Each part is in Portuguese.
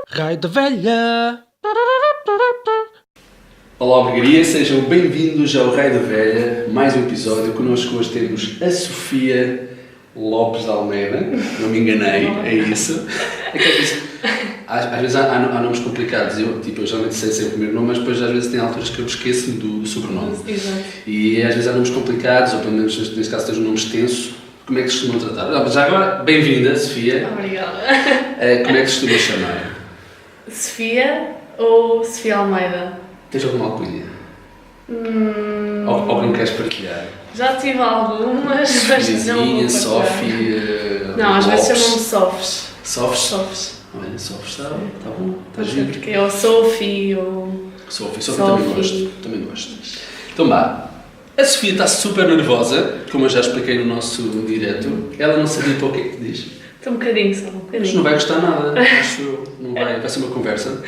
Raio da Velha. Olá, Obrigaria, sejam bem-vindos ao Raio da Velha, mais um episódio. Connosco hoje temos a Sofia Lopes de Almeida, não me enganei, é isso. É que às vezes há nomes complicados, eu geralmente sei sempre o primeiro nome, mas depois às vezes tem alturas que eu esqueço do sobrenome. Exato. E às vezes há nomes complicados, ou pelo menos neste caso tens um nome extenso. Como é que se costumam tratar? Já agora, bem-vinda, Sofia. Obrigada. Como é que se costuma chamar? Sofia ou Sofia Almeida? Tens alguma alcunha? Ou que não queres partilhar? Já tive algumas, mas não Sofiazinha, vou Sofia... Não, às vezes Lopes. chamam-me Sofs. Sofs? Sofs. Olha, Sofs está bom, está giro. Porque é o Sophie ou... Sofia também gosto. Então vá. A Sofia está super nervosa, como eu já expliquei no nosso direto. Ela não sabia para o que é que te diz. Estou um bocadinho só, um Mas bocadinho. não vai gostar nada, acho eu. Não vai ser uma conversa.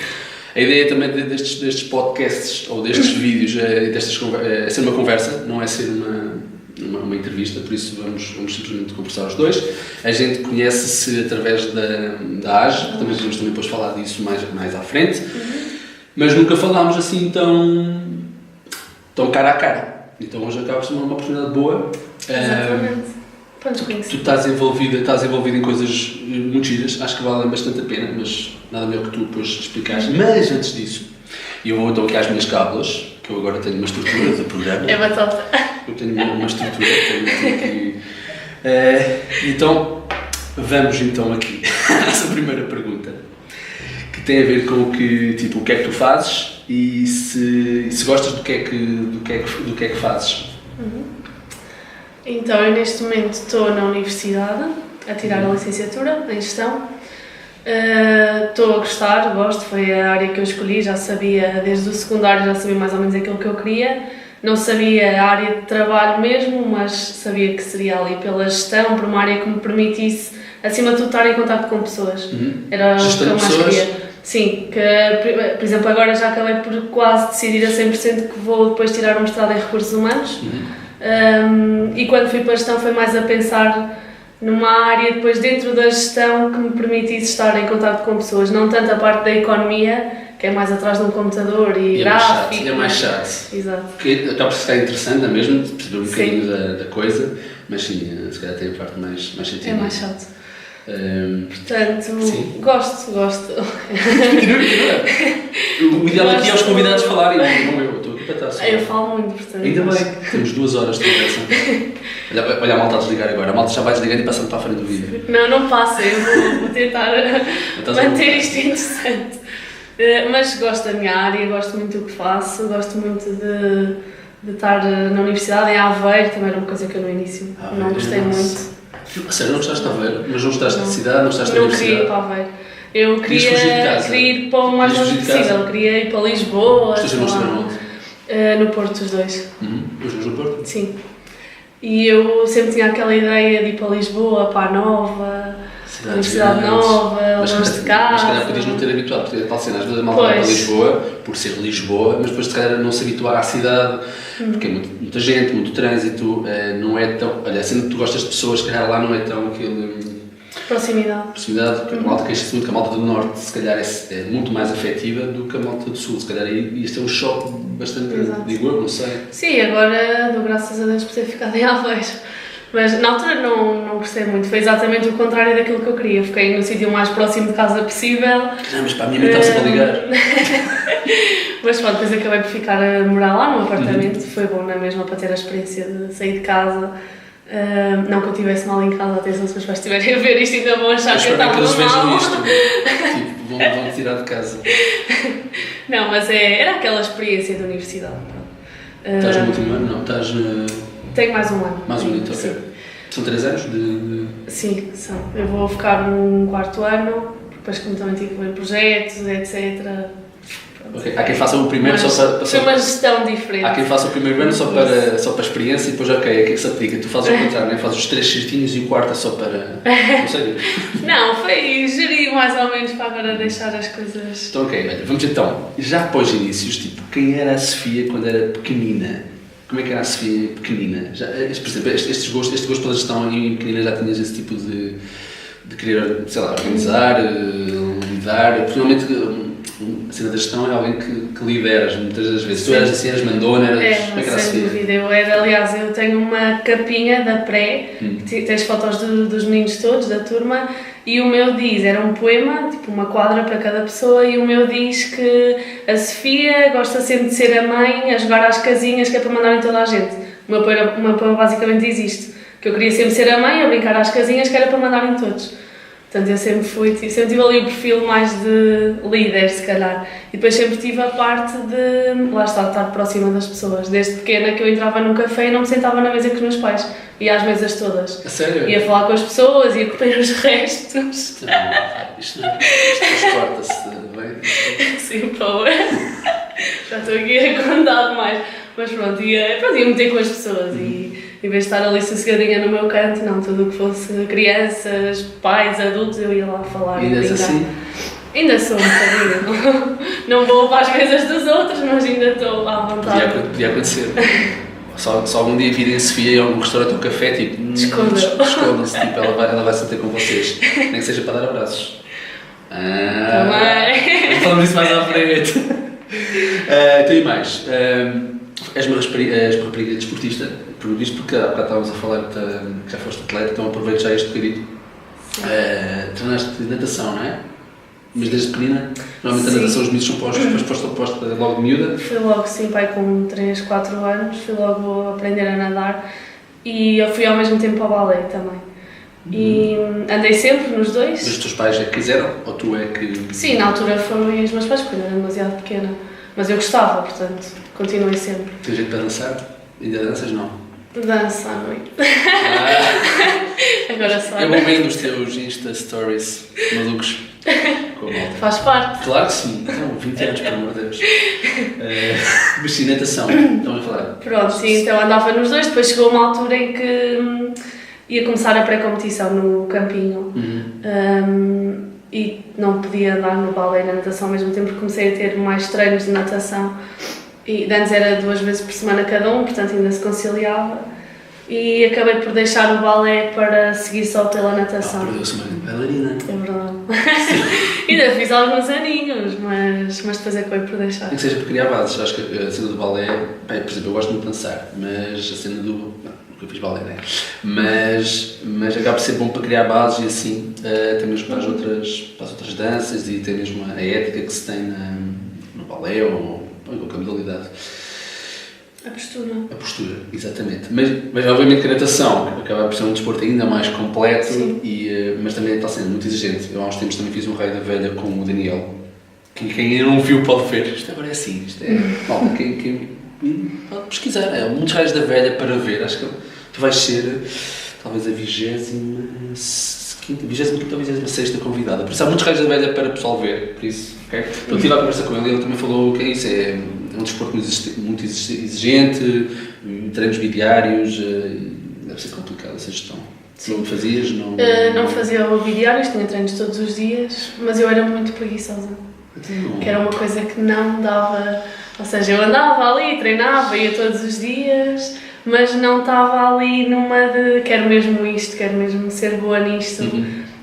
A ideia também destes podcasts ou destes vídeos é ser uma conversa, não é ser uma entrevista, por isso vamos simplesmente conversar os dois. A gente conhece-se através da AGE, também podemos depois falar disso mais à frente, mas nunca falámos assim tão cara a cara. Então hoje acaba por ser uma oportunidade boa. Exatamente. Para nos Tu conhecer. estás envolvida em coisas muito giras, acho que valem bastante a pena, mas nada melhor que tu depois explicares. Mas antes disso, eu vou então aqui às minhas cábulas, que eu agora tenho uma estrutura do programa. É batata. Eu tenho uma estrutura, tenho aqui. Então, vamos então aqui à nossa primeira pergunta, que tem a ver com o que é que tu fazes e se gostas do que é que fazes. Então, eu neste momento estou na universidade a tirar a licenciatura em Gestão. Estou a gostar, gosto, foi a área que eu escolhi, já sabia, desde o secundário já sabia mais ou menos aquilo que eu queria. Não sabia a área de trabalho mesmo, mas sabia que seria ali pela gestão, por uma área que me permitisse, acima de tudo, estar em contato com pessoas. Era o que Gestão eu de mais pessoas? queria. Sim, que, por exemplo, agora já acabei por quase decidir a 100% que vou depois tirar um mestrado em Recursos Humanos. E quando fui para a gestão foi mais a pensar numa área depois dentro da gestão que me permitisse estar em contato com pessoas, não tanto a parte da economia, que é mais atrás de um computador e gráfico. É mais chato. Exato. Porque acaba por ficar interessante, não é mesmo? Perceber um Sim. bocadinho da coisa, mas sim, se calhar tem a parte mais sentido. É mais chato. Portanto, Sim. gosto. O ideal aqui é os convidados falarem, não eu. Estou aqui para estar só. Eu falo muito, portanto. Ainda bem, temos 2 horas de conversa. Olha a malta a desligar agora. A malta já vai desligando e passando para a frente do vídeo. Não passa, eu vou tentar Estás a manter voltar. isto interessante. Mas gosto da minha área, gosto muito do que faço, gosto muito de estar na universidade, em Aveiro, também era uma coisa que eu no início não gostei muito. A sério, não gostaste de Aveiro? Mas não gostaste de cidade, não gostaste da Não queria ir universidade? para Aveiro. Eu Querias fugir de casa? queria ir para o mais Querias longe fugir de casa? possível, queria ir para Lisboa. Os teus irmãos sei lá. estiveram onde? No Porto, os dois. Os dois no Porto? Sim. E eu sempre tinha aquela ideia de ir para Lisboa, para a Nova, a Universidade Nova, longe de casa. Mas se calhar podias não ter habituado, porque tal cena, às vezes a malta vai para Pois. Lisboa, por ser Lisboa, mas depois se calhar não se habituar à cidade, porque é muita gente, muito trânsito, não é tão... Olha, sendo que tu gostas de pessoas, se calhar lá não é tão aquele... Proximidade. proximidade, porque a malta queixa-se muito que a malta do Norte se calhar é muito mais afetiva do que a malta do Sul, se calhar isto é um choque bastante grande, Exato. digo eu, não sei. Sim, agora dou graças a Deus por ter ficado em Aveiro. Mas na altura não gostei muito, foi exatamente o contrário daquilo que eu queria. Fiquei no sítio mais próximo de casa possível. Mas para a minha mãe estava sempre a ligar. Mas pronto, depois acabei por ficar a morar lá no apartamento. Foi bom na mesma para ter a experiência de sair de casa. Não que eu estivesse mal em casa, atenção, se os meus pais estiverem a ver isto ainda vão achar que eu espero estava que eles vejam mal. isto. Tipo, vão tirar de casa. Não, mas era aquela experiência de universidade. Pronto. Estás no último ano? Não, estás Tenho mais um ano. mais um ano, ok. Sim. São 3 anos de... Sim, são. Eu vou ficar um 4º ano, depois como também tive em projetos, etc. Pronto. Ok. Há quem faça o primeiro Mas só para... foi uma gestão diferente. Há quem faça o primeiro ano só para experiência e depois, ok, a que é que se aplica? Tu fazes o contrário, não é? Fazes os 3 certinhos e o 4º é só para... Não sei. Não, foi gerir mais ou menos para agora deixar as coisas... Então, ok, olha, vamos então, já para os inícios, tipo, quem era a Sofia quando era pequenina? Como é que era a Sofia pequenina? Por exemplo, este gosto pela gestão em pequenina já tinhas esse tipo de de querer, sei lá, organizar, lidar, porque normalmente a cena da gestão é alguém que lideras muitas das vezes. Tu eras assim, eras mandona, como é que era sem dúvida. Aliás, eu tenho uma capinha da pré, que tens fotos dos meninos todos, da turma, e o meu diz, era um poema, tipo uma quadra para cada pessoa, e o meu diz que a Sofia gosta sempre de ser a mãe, a jogar às casinhas, que é para mandar em toda a gente. O meu poema basicamente diz isto, que eu queria sempre ser a mãe, a brincar às casinhas, que era para mandar em todos. Portanto, eu sempre tive ali o perfil mais de líder, se calhar. E depois sempre tive a parte de, lá está, estar próxima das pessoas. Desde pequena que eu entrava num café e não me sentava na mesa com os meus pais. Ia às mesas todas. A sério? Ia falar com as pessoas, ia comer os restos. Isto corta-se bem. Sim, pô. Já estou aqui a contar demais. Mas pronto, ia meter com as pessoas e em vez de estar ali sossegadinha no meu canto, não, tudo o que fosse crianças, pais, adultos, eu ia lá falar. E ainda és assim? Ainda sou um bocadinho. Não vou para as mesas dos outros, mas ainda estou à vontade. Podia acontecer. Só algum dia virem Sofia em algum restaurante ou café, tipo, escondam-se, tipo, ela vai se ter com vocês, nem que seja para dar abraços. Também. Falamos disso mais à frente. Então e mais? És uma rapariga desportista, por isto porque há bocado estávamos a falar que já foste atleta, então aproveito já este bocadinho. Treinaste natação, não é? Mas desde pequenina, normalmente a natação os miúdos são postos logo de miúda? Fui logo, sim, pai, com 3, 4 anos, fui logo aprender a nadar e eu fui ao mesmo tempo ao balé também. E andei sempre nos dois. Mas os teus pais é que quiseram? Ou tu é que... Sim, na altura foram os meus pais, porque eu era demasiado pequena. Mas eu gostava, portanto, continuei sempre. Tens jeito para dançar? Ainda danças, não? Dança à noite. Agora só. Eu vou vendo os teus Insta Stories malucos com a malta. Faz parte. Claro que sim. Então, 20 anos, pelo amor de Deus. Mas sim, natação. Estamos a falar. Pronto, sim, então andava nos dois. Depois chegou uma altura em que ia começar a pré-competição no campinho. E não podia andar no balé e na natação ao mesmo tempo, porque comecei a ter mais treinos de natação. E antes era 2 vezes por semana cada um, portanto ainda se conciliava. E acabei por deixar o balé para seguir só pela natação. Perdeu-se uma bailarina. É verdade. Ainda fiz alguns aninhos, mas depois acabei por deixar. Nem que seja para criar bases. Acho que a cena do balé, bem, por exemplo, eu gosto muito de dançar, mas a cena do... nunca fiz balé, né? Mas acaba por ser bom para criar bases e assim, até mesmo para as outras danças e até mesmo a ética que se tem no balé ou em qualquer modalidade. A postura. A postura, exatamente. Mas obviamente que a natação acaba por ser um desporto ainda mais completo, mas também está sendo muito exigente. Eu há uns tempos também fiz um raio da velha com o Daniel. Quem ainda não viu pode ver. Isto agora é assim, isto é... Malta, quem pode pesquisar. É muitos raios da velha para ver. Acho que tu vais ser talvez a 25ª ou 26ª convidada. Por isso há muitos raios da velha para o pessoal ver. Por isso, ok? Eu tive a conversa com ele e ele também falou que é isso. É um desporto muito exigente, treinos bidiários, deve ser complicado essa gestão. Sim. Não fazias? Não fazia bidiários, tinha treinos todos os dias, mas eu era muito preguiçosa. Que era uma coisa que não dava, ou seja, eu andava ali, treinava, ia todos os dias, mas não estava ali numa de quero mesmo isto, quero mesmo ser boa nisto.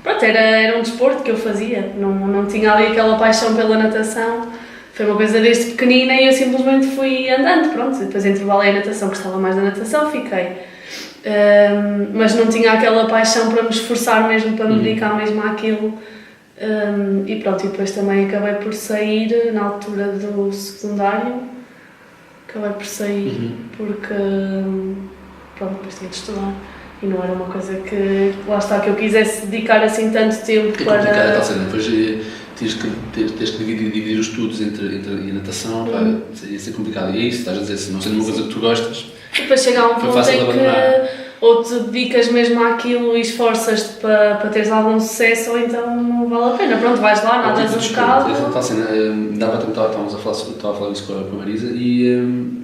Pronto, era um desporto que eu fazia, não tinha ali aquela paixão pela natação. Foi uma coisa desde pequenina e eu simplesmente fui andando, pronto. Depois entre o balé e a natação, gostava mais da natação, fiquei. Mas não tinha aquela paixão para me esforçar mesmo, para me dedicar mesmo àquilo. E pronto, e depois também acabei por sair na altura do secundário. Acabei por sair porque, pronto, depois tinha de estudar. E não era uma coisa que, lá está, que eu quisesse dedicar assim tanto tempo para... É complicado, está sendo, depois tens que dividir os estudos entre a natação, ia ser complicado. E é isso, estás a dizer, se não sendo uma coisa que tu gostas... E depois chega a um ponto em que ou te dedicas mesmo àquilo e esforças-te para teres algum sucesso, ou então não vale a pena. Pronto, vais lá, nadas um bocado... Estava a falar isso com a Marisa e...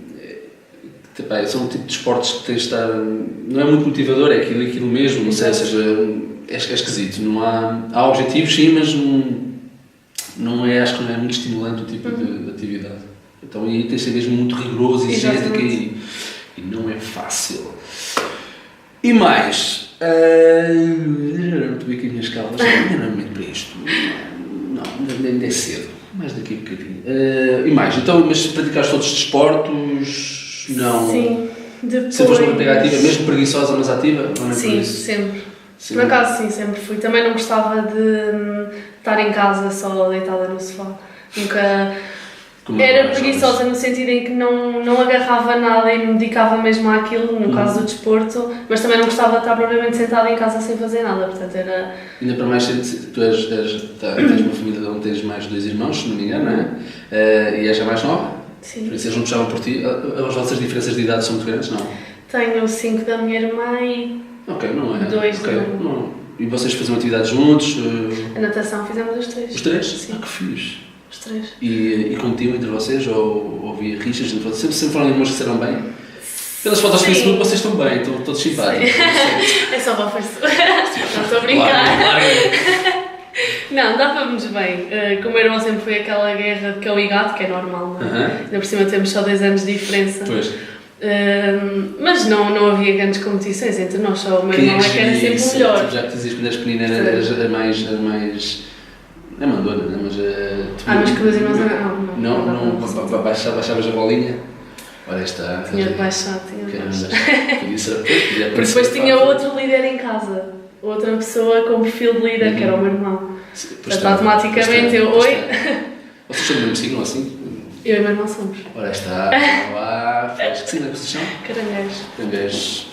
são um tipo de esportes que tens de estar... Não é muito motivador, é aquilo mesmo, não sei, ou seja, é esquisito. Não há objetivos, sim, mas acho que não é muito estimulante o tipo de atividade. Então aí tens de ser mesmo muito rigoroso e exigente e não é fácil. E mais, Estou aqui a minhas calvas. Ainda não é muito para isto. Não, ainda é cedo. Mais daqui a bocadinho. E mais, então, mas praticaste todos os desportos? Não. Sim, depois... Sempre foste uma pega ativa, mesmo preguiçosa, mas ativa? Ou não é Sim, por isso? sempre. Sim. Por acaso, sim, sempre fui. Também não gostava de estar em casa só deitada no sofá. Nunca... Como Era agora, preguiçosa no sentido em que não agarrava nada e me dedicava mesmo àquilo, no caso do desporto, mas também não gostava de estar propriamente sentada em casa sem fazer nada, portanto era... Ainda para mais, tu tens uma família onde tens mais 2 irmãos, se não me engano, não é? E és a mais nova? Sim. Por isso eles não puxavam por ti. As vossas diferenças de idade são muito grandes, não? Tenho 5 da minha irmã e Ok, não é? 2 okay, do meu irmão. não. E vocês faziam atividades juntos? A natação fizemos os 3. Os 3? Sim, Ah, que fixe. os 3. E competiam entre vocês ou havia rixas entre vocês? Sempre foram irmãos que se deram bem? Pelas fotos do Sim. Facebook vocês estão bem, estão todos simpáticos. É só para a Facebook. Não estou a brincar. Não, dávamos bem. Como o meu irmão sempre foi aquela guerra de cão e gato, que é normal, não é? Ainda por cima temos só 2 anos de diferença. Pois. Mas não havia grandes competições entre nós, só o meu irmão é que era sempre o melhor. Já que dizias quando eras pequenina eras a mais... Não é mandona, não é? Mas com os irmãos não baixavas a bolinha? Ora está. Tinha de baixar, Porque depois tinha outro líder em casa, outra pessoa com perfil de líder, que era o meu irmão. Portanto, automaticamente eu, oi. Vocês são do mesmo signo assim? Eu e o meu irmão somos. Ora está, lá, faz que signo é que vocês são? Caranguejos. Caranguejos.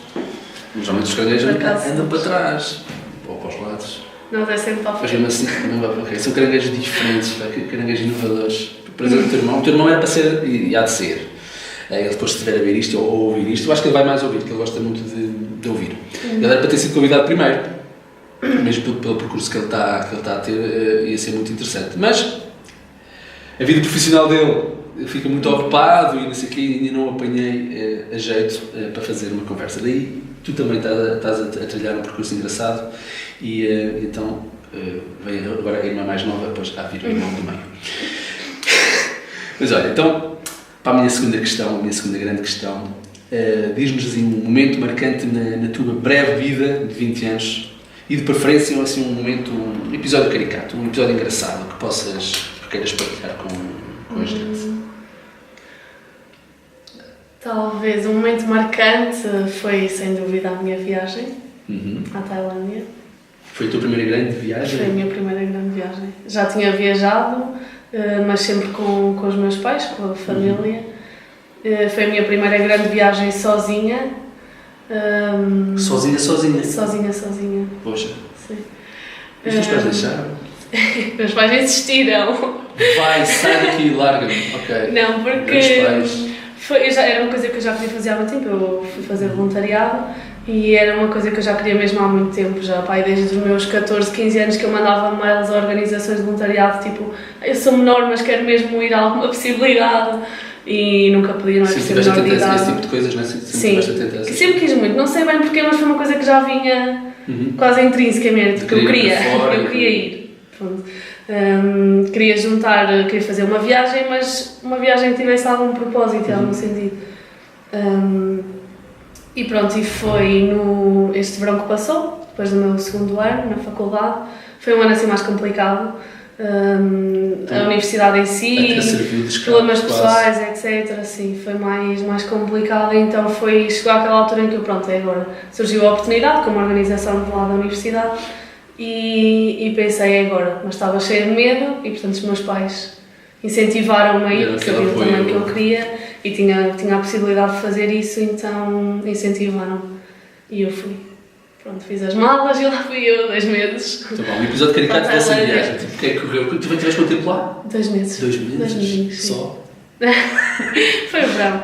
Geralmente os caranguejos andam para trás, ou para os lados. Nós é sempre para a Mas frente. mesmo assim, não vai para okay. São caranguejos diferentes, caranguejos inovadores. Por exemplo, o teu irmão era para ser, e há de ser. Ele depois se estiver a ver isto ou ouvir isto, eu acho que ele vai mais ouvir, porque ele gosta muito de ouvir. Ele era para ter sido convidado primeiro, mesmo pelo percurso que ele está a ter, ia ser muito interessante. Mas a vida profissional dele fica muito ocupado e não sei o quê, e ainda não apanhei a jeito para fazer uma conversa. Daí tu também estás a trilhar um percurso engraçado e então vem agora a irmã mais nova, depois há vir o irmão do meio. Mas olha, então para a minha segunda questão, a minha segunda grande questão, diz-nos assim, um momento marcante na tua breve vida de 20 anos e de preferência assim, um episódio caricato, um episódio engraçado que queiras partilhar com a gente. Talvez um momento marcante foi sem dúvida a minha viagem à Tailândia. Foi a tua primeira grande viagem? Foi a minha primeira grande viagem. Já tinha viajado, mas sempre com os meus pais, com a família. Foi a minha primeira grande viagem sozinha. Sozinha? Sozinha. Poxa. Sim. Os teus pais deixaram? Meus pais insistiram. Vai, sai daqui, larga-me. Ok. Não, porque era uma coisa que eu já queria fazer há muito tempo. Eu fui fazer voluntariado e era uma coisa que eu já queria mesmo há muito tempo. Já, pai, desde os meus 14, 15 anos que eu mandava mails a organizações de voluntariado, tipo, eu sou menor, mas quero mesmo ir a alguma possibilidade. E nunca podia, não é? Sim, tiveste a tentar esse tipo de coisas, não é? Sempre quis muito, não sei bem porquê, mas foi uma coisa que já vinha quase intrinsecamente, porque eu queria ir. Pronto. Queria fazer uma viagem, mas uma viagem que tivesse algum propósito, algum sentido. E pronto, e foi este verão que passou, depois do meu segundo ano na faculdade. Foi um ano assim mais complicado. A universidade em si, problemas pessoais, etc. Assim, foi mais complicado, então chegou àquela altura em que agora surgiu a oportunidade como organização do lado da universidade e pensei, é agora, mas estava cheia de medo e portanto os meus pais incentivaram-me a ir, porque sabiam também que eu queria e tinha a possibilidade de fazer isso, então incentivaram-me e eu fui. Pronto, fiz as malas e lá fui eu, 2 meses. Então, um episódio caricato dessa viagem. Tipo, o que é que correu? Tu tiveste quanto tempo lá? 2 meses. 2 meses? 2 meses, só? Foi o verão.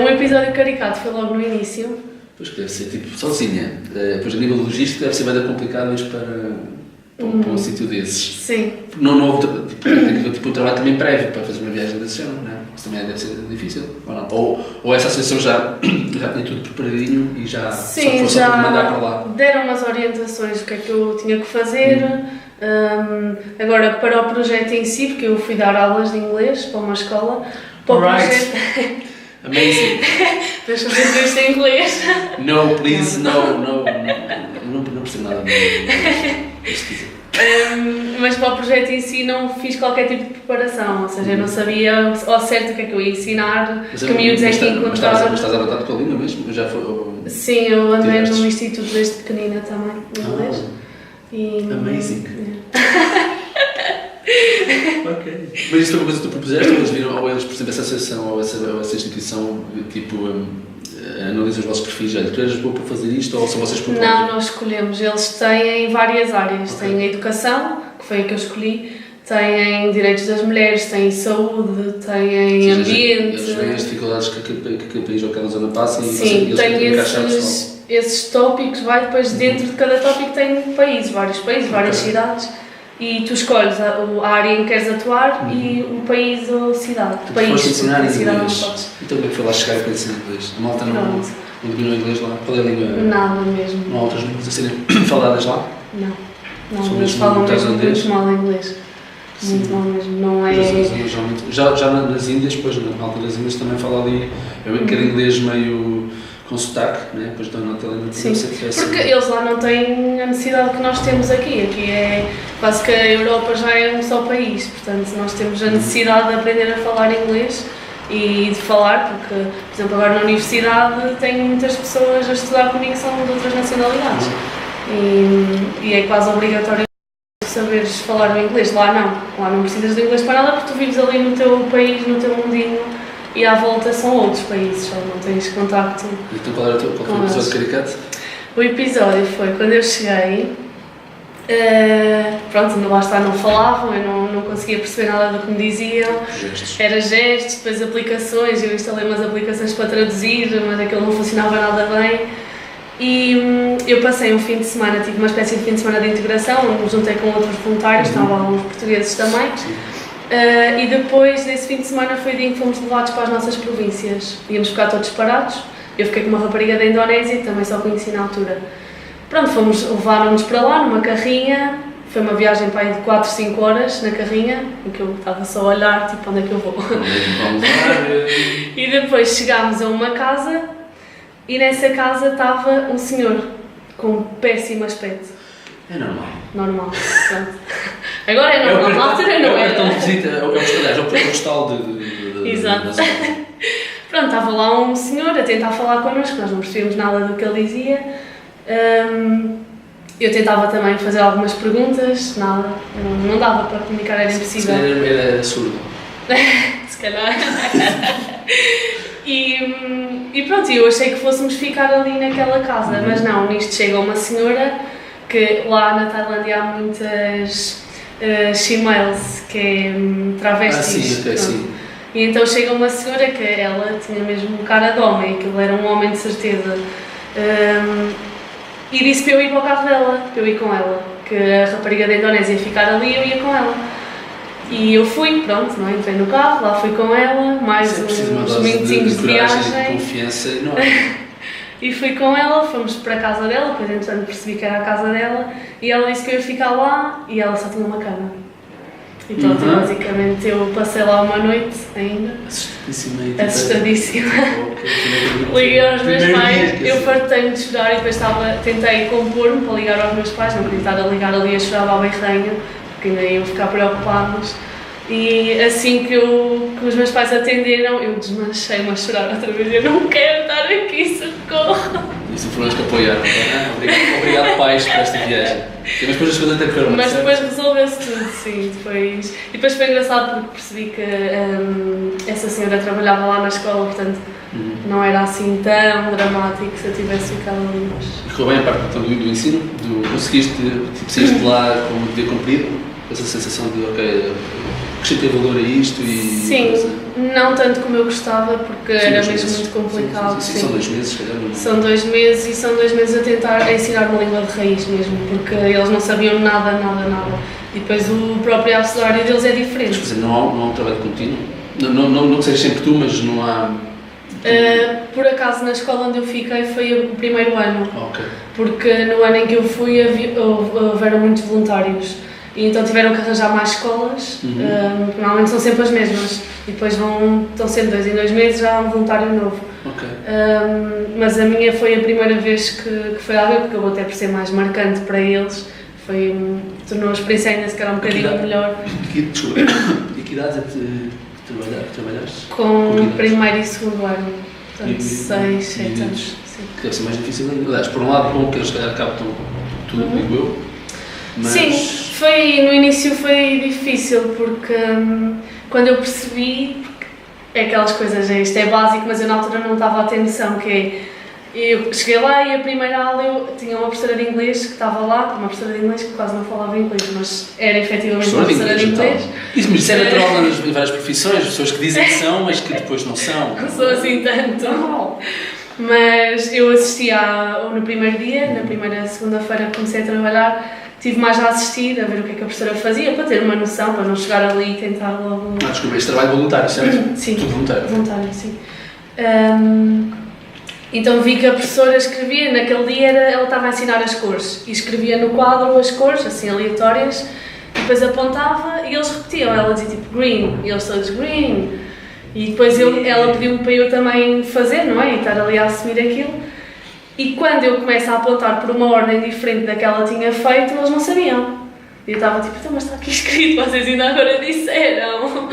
Um episódio caricato foi logo no início. Pois que deve ser tipo sozinha. Depois a nível logístico deve ser bem complicado ir para um sítio desses. Sim. Não houve, tem que haver tipo, um trabalho também prévio para fazer uma viagem desse género, não é? Isso também deve ser difícil, ou não? Ou essa associação já tinha tudo preparadinho e já sim, só para mandar para lá? Deram umas orientações do que é que eu tinha que fazer. Agora, para o projeto em si, porque eu fui dar aulas de inglês para uma escola, para o projeto... Amazing. Depois fazer entrevista em inglês. No, please, no. Não percebo nada de Mas para o projeto em si não fiz qualquer tipo de preparação, ou seja, eu não sabia ao certo o que é que eu ia ensinar, que miúdos é que ia encontrar. Mas estás adaptado com a língua mesmo? Já foi, Sim, eu andei num instituto desde pequenina também, em inglês. Amazing. Ok. Mas isto foi uma coisa que tu propuseste, ou eles viram, ou eles, por exemplo, essa associação ou essa instituição, tipo, analisam os vossos perfis, olha, tu eras boa para fazer isto, ou são vocês propõem? Não, nós escolhemos. Eles têm várias áreas. Okay. Têm a educação, que foi a que eu escolhi, têm direitos das mulheres, têm saúde, têm ambiente. Eles veem as dificuldades que o país ou aquela zona passa e sim, eles têm esses tópicos, depois dentro de cada tópico tem países, vários países, várias cidades. E tu escolhes a área em que queres atuar e o país ou cidade. Tu foste ensinar inglês. Então como é que foi lá chegar para ensinar inglês? A malta não dominou inglês lá? Qual é a língua? Nada mesmo. Não há outras línguas a serem faladas lá? Não, eles falam mesmo muito mal inglês. Muito mal mesmo, não é... Já nas Índias, depois na malta das Índias também fala ali, aquele inglês meio com sotaque, né? Depois da nota ainda sim, porque eles lá não têm a necessidade que nós temos aqui. Aqui é quase que a Europa já é um só país, portanto nós temos a necessidade de aprender a falar inglês e de falar, porque, por exemplo, agora na universidade tenho muitas pessoas a estudar comigo que são de outras nacionalidades e é quase obrigatório saberes falar o inglês. Lá não precisas de inglês para nada porque tu vives ali no teu país, no teu mundinho. E à volta são outros países, só não tens contacto. Então qual foi o episódio caricato? O episódio foi quando eu cheguei, pronto, lá está, não falavam, eu não conseguia perceber nada do que me diziam. Gestos. Era gestos, depois aplicações, eu instalei umas aplicações para traduzir, mas aquilo não funcionava nada bem. E eu passei um fim de semana, tive uma espécie de fim de semana de integração, onde me juntei com outros voluntários, estavam alguns portugueses também. E depois desse fim de semana foi o dia em que fomos levados para as nossas províncias. Íamos ficar todos parados. Eu fiquei com uma rapariga da Indonésia, que também só conheci na altura. Pronto, levaram-nos para lá numa carrinha. Foi uma viagem para aí de 4, 5 horas na carrinha, em que eu estava só a olhar, tipo, onde é que eu vou? E depois chegámos a uma casa e nessa casa estava um senhor com um péssimo aspecto. É normal. Normal, pronto. Agora é normal, na altura não era. É o cartão de visita, é o postal de exato. Pronto, estava lá um senhor a tentar falar connosco, nós não percebíamos nada do que ele dizia. Eu tentava também fazer algumas perguntas, nada, não dava para comunicar, era impossível. Se calhar era surdo. Se calhar. E pronto, eu achei que fôssemos ficar ali naquela casa, mas não, nisto chega uma senhora, que lá na Tailândia há muitas she-males, que é travestis. Sim. E então chega uma senhora que ela tinha mesmo cara de homem, aquilo era um homem de certeza. E disse para eu ir para o carro dela, para eu ir com ela, que a rapariga da Indonésia ia ficar ali e eu ia com ela. E eu fui, pronto, não entrei no carro, lá fui com ela, mais uns minutinhos de viagem. De confiança enorme. E fui com ela, fomos para a casa dela, depois entretanto percebi que era a casa dela, e ela disse que eu ia ficar lá e ela só tinha uma cama. Então, basicamente, eu passei lá uma noite ainda. Assustadíssima. Liguei aos meus pais, eu fartei-me de chorar e depois tentei compor-me para ligar aos meus pais, não queria estar a ligar ali a chorar à berranha, porque ainda iam ficar preocupados. E assim que os meus pais atenderam, eu desmanchei-me a chorar outra vez. Eu não quero estar aqui, socorro! Isso foram os que apoiaram, obrigado pais por esta viagem. Mas depois as coisas até correram. Mas depois resolveu-se tudo, sim. E depois foi engraçado porque percebi que essa senhora trabalhava lá na escola, portanto não era assim tão dramático se eu tivesse ficado ali. E ficou bem a parte então, do ensino? Conseguiste, saíste de lá com o dever cumprido? Essa sensação de, ok, acrescentei valor a isto e... Sim, não tanto como eu gostava, porque era mesmo muito complicado. Sim. São 2 meses, se calhar. São 2 meses e são 2 meses a tentar ensinar uma língua de raiz mesmo, porque eles não sabiam nada. E depois o próprio abecedário deles é diferente. Mas, quer dizer, não há um trabalho contínuo? Não que seja sempre tu, mas não há... Por acaso, na escola onde eu fiquei foi o primeiro ano. Okay. Porque no ano em que eu fui houveram muitos voluntários. E então tiveram que arranjar mais escolas, normalmente são sempre as mesmas, e depois estão sempre 2 em 2 meses, já há um voluntário novo. Ok. Mas a minha foi a primeira vez que foi a ver, porque eu vou até por ser mais marcante para eles, tornou a experiência ainda se calhar um bocadinho melhor. Desculpa, e que idades é que trabalhaste? Com primeiro e segundo ano, portanto 6, 7 anos. Sim. Que deve ser mais difícil ainda. Aliás, por um lado, bom que eles se calhar captam tudo, digo eu. Mas... Sim, no início foi difícil, porque quando eu percebi, é aquelas coisas, isto é básico, mas eu na altura não estava a ter noção, que é, eu cheguei lá e a primeira aula eu tinha uma professora de inglês que estava lá, uma professora de inglês que quase não falava inglês, mas era efetivamente uma professora de inglês. Isso, mas isso é natural em várias profissões, pessoas que dizem que são, mas que depois não são. Não sou assim tanto. Mas eu assisti no primeiro dia, na primeira segunda-feira que comecei a trabalhar, tive mais a assistir, a ver o que é que a professora fazia, para ter uma noção, para não chegar ali e tentar logo... Desculpa, este trabalho voluntário, certo? Sim, tudo voluntário. Voluntário, sim. Então vi que a professora escrevia, naquele dia ela estava a ensinar as cores, e escrevia no quadro as cores, assim, aleatórias, e depois apontava e eles repetiam, ela dizia tipo green, e eles todos green. E depois ela pediu-me para eu também fazer, não é? E estar ali a assumir aquilo. E quando eu começo a apontar por uma ordem diferente da que ela tinha feito, eles não sabiam. E eu estava tipo, então, mas está aqui escrito, vocês ainda agora disseram.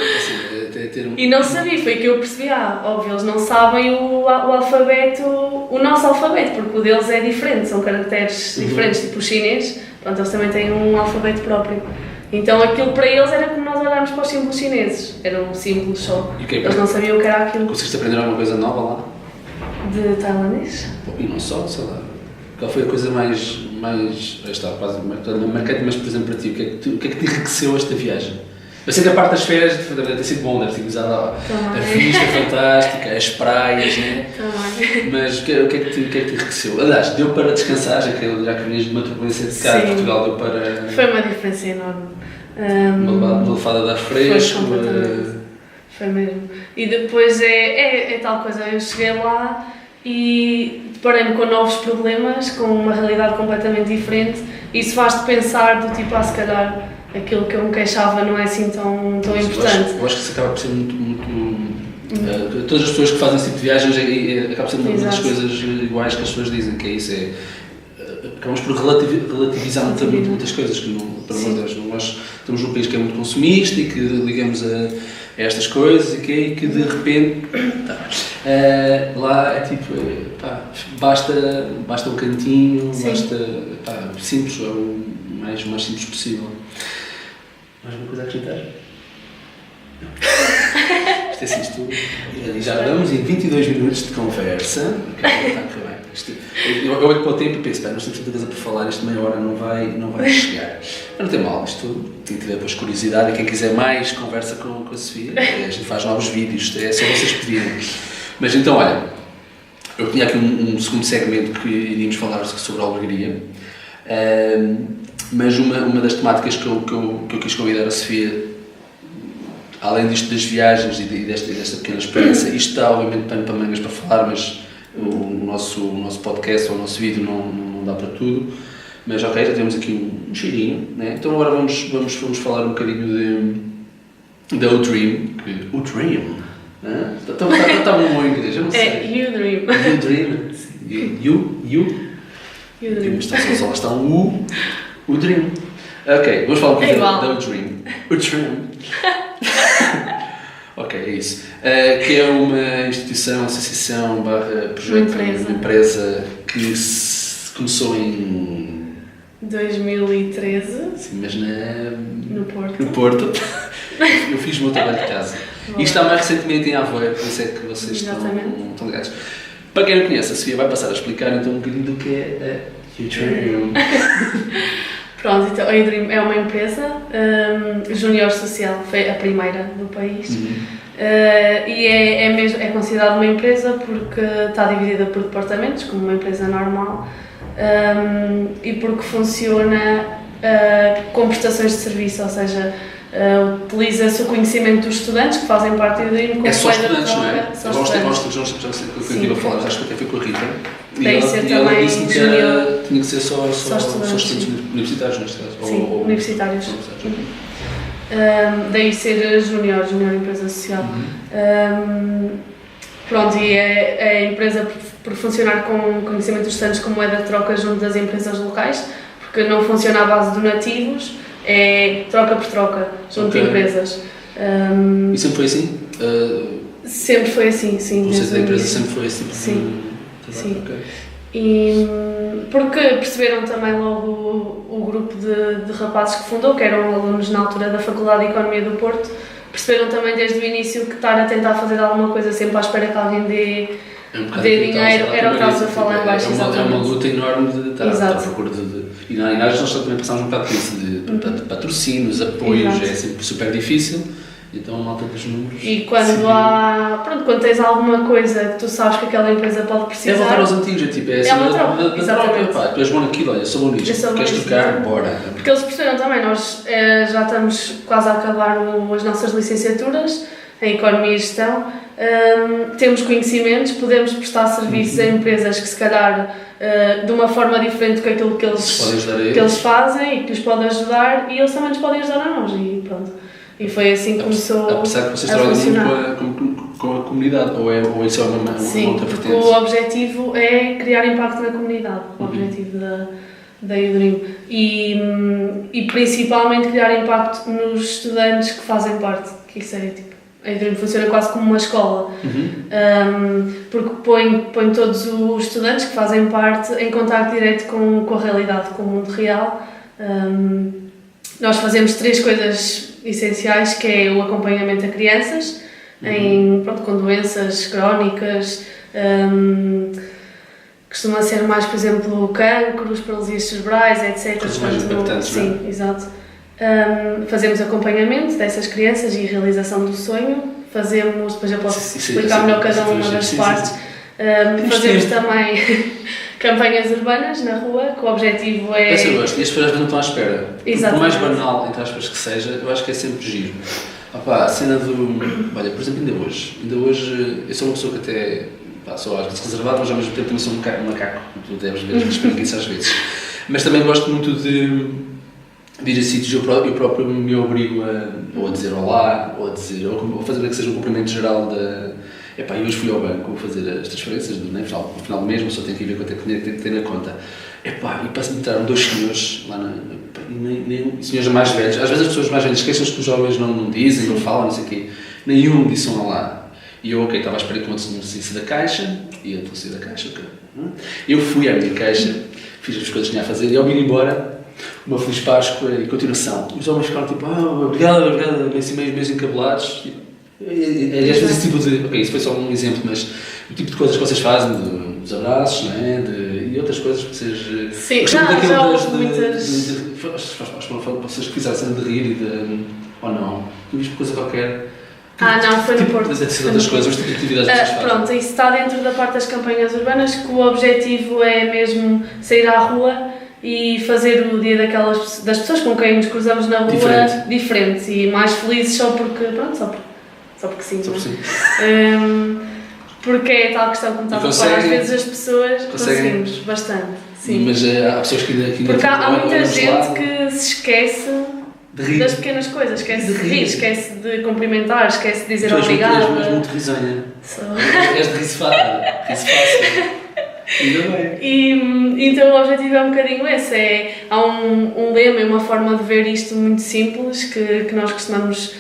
E não sabia, foi que eu percebi, óbvio, eles não sabem o alfabeto, o nosso alfabeto, porque o deles é diferente, são caracteres diferentes, tipo o chinês, pronto, eles também têm um alfabeto próprio. Então aquilo para eles era como nós olharmos para os símbolos chineses, eram símbolos só, eles não sabiam o que era aquilo. Conseguiste aprender alguma coisa nova lá? De tailandês? E não só, sei lá. Qual foi a coisa mais está quase marcante, mas por exemplo para ti, o que é que te enriqueceu esta viagem? Eu sei que a parte das férias deve ter sido bom, deve ter usado a vista fantástica, as praias, né? Também. Mas o que é que te enriqueceu? Aliás, deu para descansar, já que vinhas de uma turbulência de cá, Portugal deu para... Foi uma diferença enorme. Uma lefada de ar fresco. Foi mesmo. E depois é tal coisa, eu cheguei lá e deparei-me com novos problemas, com uma realidade completamente diferente, e isso faz-te pensar do tipo, se calhar aquilo que eu me queixava não é assim tão importante. Eu acho que isso acaba por ser muito todas as pessoas que fazem esse tipo de viagens acaba por ser uma das coisas iguais que as pessoas dizem, que é isso, acabamos por relativizar muitas coisas, que não, pelo amor de Deus, nós estamos num país que é muito consumista e que ligamos a estas coisas e que de repente lá é tipo, basta um cantinho, basta simples, é o mais simples possível. Mais uma coisa a acrescentar? Isto é assim, já vamos em 22 minutos de conversa. Ok, está bem. Eu olho para o tempo e penso, nós temos tanta coisa por falar, isto meia hora não vai chegar. Mas não tem mal, isto tem que ter depois curiosidade, e quem quiser mais conversa com a Sofia, a gente faz novos vídeos, é só vocês pedirem. Mas então, olha, eu tinha aqui um segundo segmento que iríamos falar sobre a albergaria, mas uma das temáticas que eu quis convidar a Sofia, além disto das viagens e desta pequena experiência, isto está obviamente pano para mangas para falar, mas o nosso podcast ou o nosso vídeo não dá para tudo, mas ok, já temos aqui um cheirinho, né? Então agora vamos falar um bocadinho da O-Dream, né? Está bom em inglês, eu não sei. É U-Dream. U-Dream. U-Dream. Só está um U-Dream. Ok, vamos falar um bocadinho da O-Dream. O-Dream. Ok, é isso. Que é uma instituição, associação, projeto, uma empresa que começou em 2013. Sim, mas no Porto. Eu fiz o meu trabalho de casa. E está mais recentemente em Aveiro, por isso é que vocês estão ligados. Para quem não conhece, a Sofia vai passar a explicar então um bocadinho do que é a U-Dream. Pronto, então a U-Dream é uma empresa júnior social, foi a primeira do país. E é considerada uma empresa porque está dividida por departamentos, como uma empresa normal, e porque funciona com prestações de serviço, ou seja, Utiliza-se o conhecimento dos estudantes que fazem parte do IDRIM como É só moeda de estudantes, não é? troca. Só Eu gosto estudantes. de que eu estive a falar, acho que até foi com a Rita. Daí ser também disse-me que júnior. tinha que ser só estudantes, estudantes universitários, neste caso. Sim, ou universitários. universitários. Daí ser júnior empresa social. Pronto, e a empresa por funcionar com conhecimento dos estudantes como moeda de troca junto das empresas locais, porque não funciona à base de donativos, é troca por troca junto de empresas. E sempre foi assim? Sempre foi assim, sim. O conceito da empresa sempre foi esse tipo sim. de Sim. Okay. E porque perceberam também logo o grupo de rapazes que fundou, que eram alunos na altura da Faculdade de Economia do Porto, perceberam também desde o início que estar a tentar fazer alguma coisa sempre à espera que alguém dê dinheiro, era o que estavas a falar em baixo. É uma luta enorme de estar à procura de... E na Inês nós também passámos um bocado por isso, de patrocínios, apoios, é sempre super difícil. Então, a malta dos números... E quando há... Pronto, quando tens alguma coisa que tu sabes que aquela empresa pode precisar... É voltar aos antigos, é tipo... É uma troca, exatamente. Pá, tu és bom naquilo, olha, sou bom nisto, queres trocar? Bora. Porque eles perceberam também, nós já estamos quase a acabar as nossas licenciaturas em Economia e Gestão, temos conhecimentos, podemos prestar serviços a empresas que se calhar de uma forma diferente do que aquilo que eles fazem e que lhes pode ajudar, e eles também nos podem ajudar a nós, e pronto. E foi assim que começou a funcionar. Apesar que vocês trabalham muito com a comunidade, ou isso é uma outra vertente? Sim, o objetivo é criar impacto na comunidade, o objetivo da IDRIM. E principalmente criar impacto nos estudantes que fazem parte, que isso é tipo... A IDRIM funciona quase como uma escola, porque põe todos os estudantes que fazem parte em contacto direto com a realidade, com o mundo real. Nós fazemos 3 coisas essenciais, que é o acompanhamento a crianças com doenças crónicas, costuma ser mais, por exemplo, cancros, paralisias cerebrais, etc. Coisas mais impactantes, sim, não é? Exato. Fazemos acompanhamento dessas crianças e realização do sonho. Fazemos, depois eu posso explicar melhor cada uma das partes. Fazemos também campanhas urbanas na rua, que o objetivo é... Eu gosto, e as pessoas não estão à espera. Exatamente. Por mais banal, entre aspas, que seja, eu acho que é sempre giro. A cena do... Olha, por exemplo, ainda hoje, eu sou uma pessoa que até... sou às vezes reservado, mas ao mesmo tempo também sou um macaco, tu deves ver as preguiças às vezes. Mas também gosto muito de ir a sítios, eu próprio me obrigo a dizer olá, ou fazer que seja um cumprimento geral da... eu hoje fui ao banco, vou fazer as transferências no final do mês, mas só tenho que ver quanto é que tenho que ter na conta. E parece-me que entraram 2 senhores lá senhores mais velhos. Às vezes as pessoas mais velhas esquecem que os jovens não dizem, não falam, não sei o quê. Nenhum disse um olá. E eu, estava à espera que o outro saísse da caixa, e eu estou a sair da caixa, Eu fui à minha caixa, fiz as coisas que tinha a fazer, e ao vir embora, uma feliz Páscoa e continuação. Os homens ficaram tipo, obrigado, assim meio encabulados. E às vezes esse tipo de... isso foi só um exemplo, mas o tipo de coisas que vocês fazem, dos abraços, não é? E outras coisas que vocês... Sim, já houve muitas... Vocês quisessem de rir ou não. Eu vi uma coisa qualquer... não, foi no Porto. Outras coisas, mas tipo de atividades que vocês fazem. Pronto, isso está dentro da parte das campanhas urbanas, que o objetivo é mesmo sair à rua e fazer o dia das pessoas com quem nos cruzamos na rua diferente e mais felizes só porque sim. Porque é tal questão como estava a falar, às vezes as pessoas conseguimos bastante. Sim. Mas há pessoas que ainda porque há muita gente que se esquece das pequenas coisas, esquece de rir, esquece de cumprimentar, esquece de dizer obrigado. Tu és muito risonha. És de riso fácil. Ainda bem. E então o objetivo é um bocadinho esse, há um lema e uma forma de ver isto muito simples que nós costumamos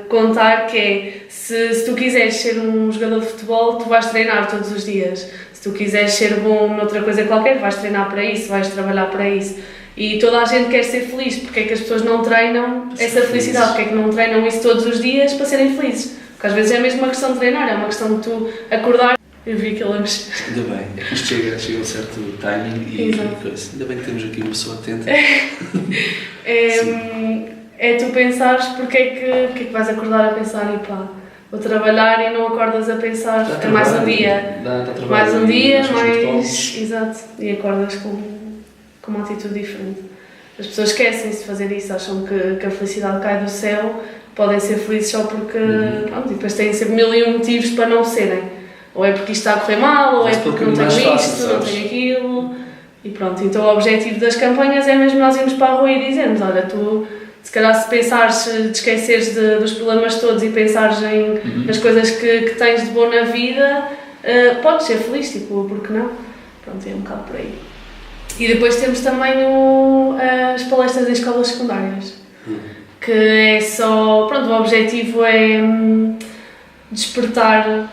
contar, que é se tu quiseres ser um jogador de futebol, tu vais treinar todos os dias. Se tu quiseres ser bom noutra coisa qualquer, vais treinar para isso, vais trabalhar para isso. E toda a gente quer ser feliz, porque é que as pessoas não treinam essa felicidade, porque é que não treinam isso todos os dias para serem felizes? Porque às vezes é mesmo uma questão de treinar, é uma questão de tu acordar. Eu vi que ele mexeu. Ainda bem, é que isto chega a um certo timing e coisa. Ainda bem que temos aqui uma pessoa atenta. É tu pensares porque é que vais acordar a pensar vou trabalhar, e não acordas a pensar é mais um dia. Mais um dia, mais... Exato. E acordas com uma atitude diferente. as pessoas esquecem-se de fazer isso, acham que a felicidade cai do céu, podem ser felizes só porque, pronto, e depois têm sempre 1001 motivos para não serem. Ou é porque isto está a correr mal, ou é porque não tenho isto, não tenho aquilo, e pronto. Então o objetivo das campanhas é mesmo nós irmos para a rua e dizermos, olha, tu, se calhar se pensares, te esqueceres dos problemas todos e pensares nas coisas que tens de bom na vida, podes ser feliz, tipo, porque não? Pronto, é um bocado por aí. E depois temos também as palestras em escolas secundárias, que é só, pronto, o objetivo é despertar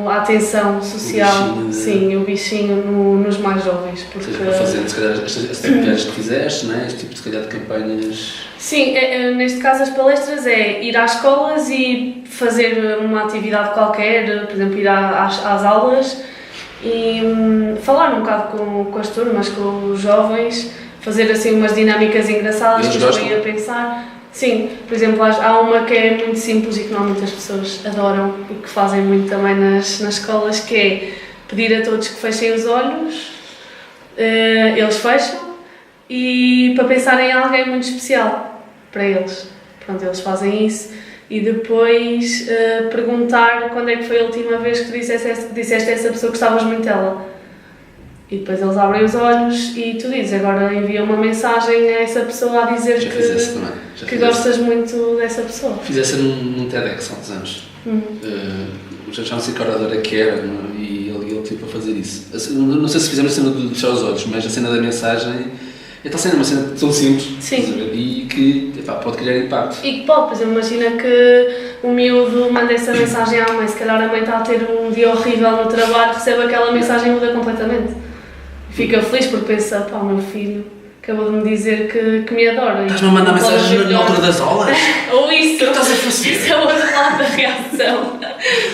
a atenção social, o bichinho nos mais jovens. Porque... Ou seja, para fazer, se calhar, este tipo de viagens que fizeste, não é? Este tipo, se calhar, de campanhas... Sim, neste caso as palestras é ir às escolas e fazer uma atividade qualquer, por exemplo, ir às aulas e falar um bocado com as turmas, com os jovens, fazer assim umas dinâmicas engraçadas que eles vêm a pensar. Sim, por exemplo, há uma que é muito simples e que não muitas pessoas adoram e que fazem muito também nas escolas, que é pedir a todos que fechem os olhos, eles fecham, e para pensar em alguém muito especial para eles. Pronto, eles fazem isso e depois perguntar quando é que foi a última vez que tu disseste a essa pessoa que gostavas muito dela. E depois eles abrem os olhos e tu dizes, agora envia uma mensagem a essa pessoa a dizer que gostas muito dessa pessoa. Fizesse num TEDx há uns anos. Já não sei que orador é que era, e ele tipo a fazer isso. Não sei se fizemos a cena de fechar os olhos, mas a cena da mensagem está sendo uma cena tão simples. Sim. E que pode criar impacto. E que pode, por exemplo, imagina que o miúdo manda essa mensagem à mãe, se calhar a mãe está a ter um dia horrível no trabalho, recebe aquela mensagem e muda completamente. Fica feliz porque pensa, pá, o meu filho acabou de me dizer que me adora. Estás-me a mandar mensagens na altura das aulas? Ou isso. O que estás a fazer? Isso é o outro lado da reação.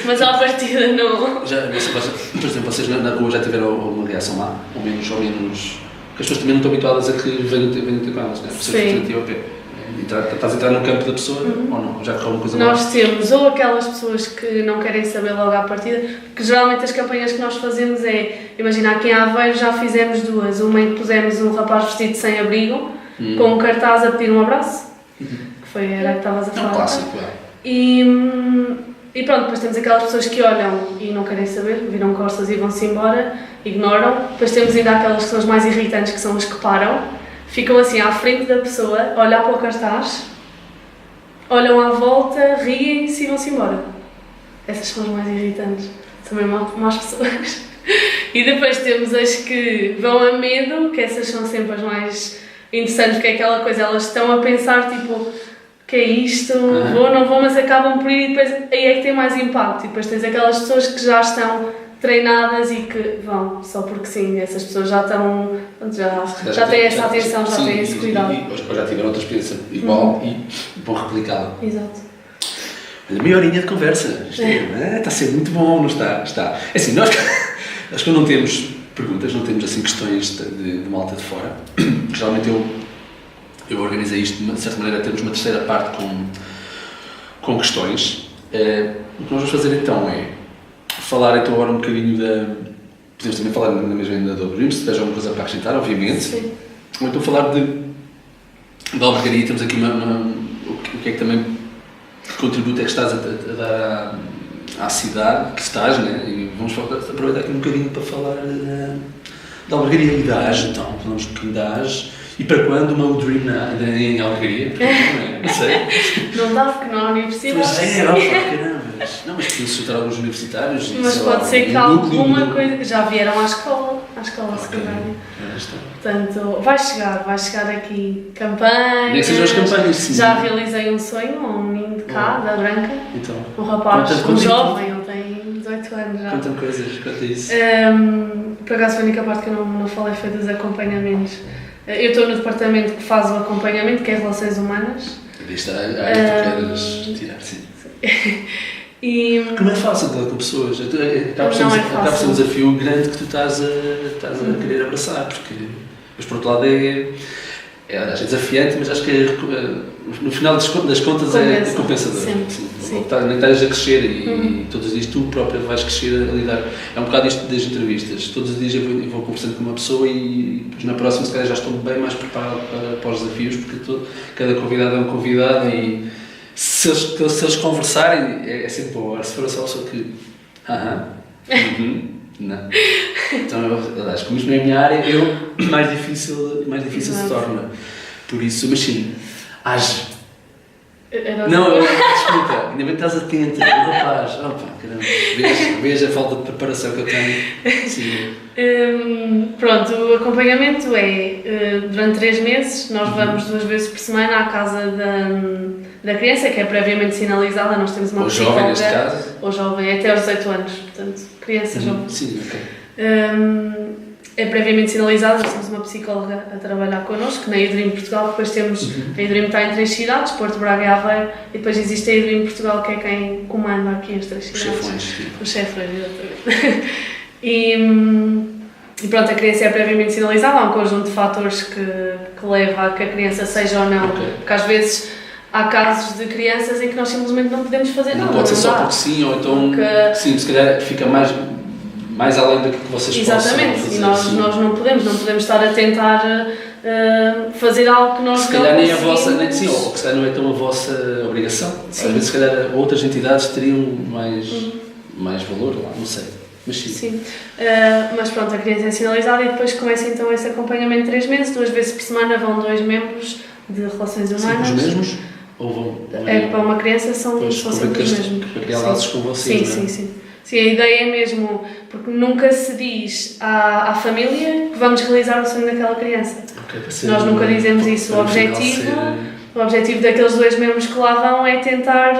Mas à partida não. Por exemplo, vocês na rua já tiveram uma reação má? Ou menos? Porque as pessoas também não estão habituadas a que venham ter com elas, não é? Sim. Estás a entrar no campo da pessoa ou não? Já correu uma coisa má? Nós temos ou aquelas pessoas que não querem saber logo à partida, porque geralmente as campanhas que nós fazemos é, imagina, aqui em Aveiro já fizemos duas, uma em que pusemos um rapaz vestido sem abrigo, com um cartaz a pedir um abraço, que era a que estavas a falar. É um clássico, E pronto, depois temos aquelas pessoas que olham e não querem saber, viram costas e vão-se embora, ignoram. Depois temos ainda aquelas que são as mais irritantes, que são as que param. Ficam assim à frente da pessoa, olhar para o cartaz, olham à volta, riem-se e vão-se embora. Essas são as mais irritantes, também más pessoas. E depois temos as que vão a medo, que essas são sempre as mais interessantes, porque é aquela coisa, elas estão a pensar tipo, o que é isto, vou, não vou, mas acabam por ir e depois aí é que tem mais impacto. E depois tens aquelas pessoas que já estão treinadas e que vão, só porque sim, essas pessoas já estão, já têm essa atenção, já têm esse cuidado. Ou já tiveram outra experiência igual e vão replicá-la. Exato. Olha, meia horinha de conversa. Está a ser muito bom, não está? Está. É assim, nós acho que não temos perguntas, não temos assim questões de malta de fora. Geralmente eu organizei isto, de certa maneira, temos uma terceira parte com questões. O que nós vamos fazer então é falar então agora um bocadinho podemos também falar na mesma ainda da Dreams, se tiver alguma coisa para acrescentar, obviamente. Sim. Ou então falar da albergaria, temos aqui o que é que também, que contributo é que estás a dar à cidade que estás, né? E vamos aproveitar aqui um bocadinho para falar da albergaria e da AGE, então, falamos um bocadinho da AGE. E para quando uma Dream em albergaria? Não sei. Não dá porque não há universidade. Pois caramba. Mas podem soltar alguns universitários. Mas pode ser que alguma coisa. Já vieram à escola secundária. Portanto, vai chegar aqui campanhas. Nem que sejam as campanhas, sim. Já realizei um sonho a um menino de cá, da Branca. Então, um rapaz, um jovem, ele tem 18 anos já. Conta-me coisas, conta isso. Por acaso, a única parte que eu não falei foi dos acompanhamentos. Eu estou no departamento que faz o acompanhamento, que é Relações Humanas. Viste a área que tu queres tirar, sim. Que não é fácil lidar com pessoas. Acaba por ser um desafio grande que tu estás a querer abraçar, porque, mas por outro lado é desafiante, mas acho que no final das contas é compensador. Sim. Nem estás a crescer e todos os dias tu própria vais crescer a lidar. É um bocado isto das entrevistas. Todos os dias eu vou conversando com uma pessoa e depois na próxima se calhar já estou bem mais preparado para os desafios, porque cada convidado é um convidado e se eles conversarem é sempre bom. Se for só a pessoa que não. Então, aliás, como isto não é a minha área, mais difícil se torna. Por isso, mas sim, age. Não, desculpa, ainda bem que estás atenta, rapaz. Caramba, veja a falta de preparação que eu tenho. Sim. Pronto, o acompanhamento é durante 3 meses, nós vamos 2 vezes por semana à casa da criança, que é previamente sinalizada. Nós temos uma psicóloga. Ou jovem, neste caso? Ou jovem, até aos 18 anos, portanto, criança jovem. Sim, ok. É previamente sinalizada, nós temos uma psicóloga a trabalhar connosco, na Edream Portugal. Depois temos, a Edream está em 3 cidades, Porto, Braga e Aveiro, e depois existe a Edream Portugal, que é quem comanda aqui as 3 cidades. Os chefões, exatamente. E pronto, a criança é previamente sinalizada, há um conjunto de fatores que leva a que a criança seja ou não, porque às vezes há casos de crianças em que nós simplesmente não podemos fazer nada. Não pode ser só porque sim, ou então, sim, se calhar fica mais além do que vocês possam fazer. Exatamente, e nós não podemos estar a tentar fazer algo que nós não conseguimos. Se calhar nem a vossa, ou que se calhar não é tão a vossa obrigação. Sim. Às vezes, se calhar, outras entidades teriam mais valor lá, não sei. Mas sim. Mas pronto, a criança é sinalizada e depois começa então esse acompanhamento de 3 meses, 2 vezes por semana vão 2 membros de relações humanas. Os mesmos? Ou vão? Para uma criança são sempre os mesmos. Para criar laços com vocês, Sim, a ideia é mesmo, porque nunca se diz à família que vamos realizar o sonho daquela criança. Nós nunca dizemos isso. O objetivo daqueles 2 membros que lá vão é tentar